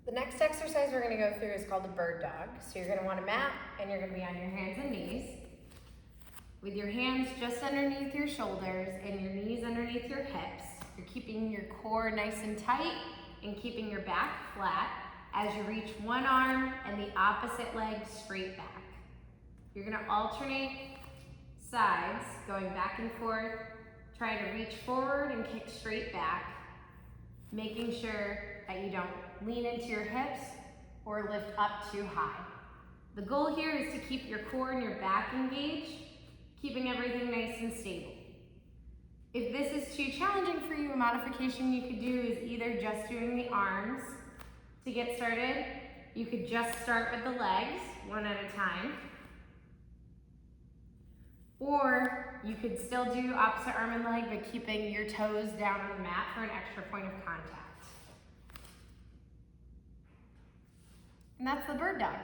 The next exercise we're gonna go through is called a bird dog. So you're gonna want a mat and you're gonna be on your hands and knees with your hands just underneath your shoulders and your knees underneath your hips. You're keeping your core nice and tight and keeping your back flat as you reach one arm and the opposite leg straight back. You're gonna alternate sides, going back and forth, trying to reach forward and kick straight back, making sure that you don't lean into your hips or lift up too high. The goal here is to keep your core and your back engaged, keeping everything nice and stable. If this is too challenging for you, a modification you could do is either just doing the arms to get started. You could just start with the legs, one at a time. Or you could still do opposite arm and leg, but keeping your toes down on the mat for an extra point of contact. And that's the bird dog.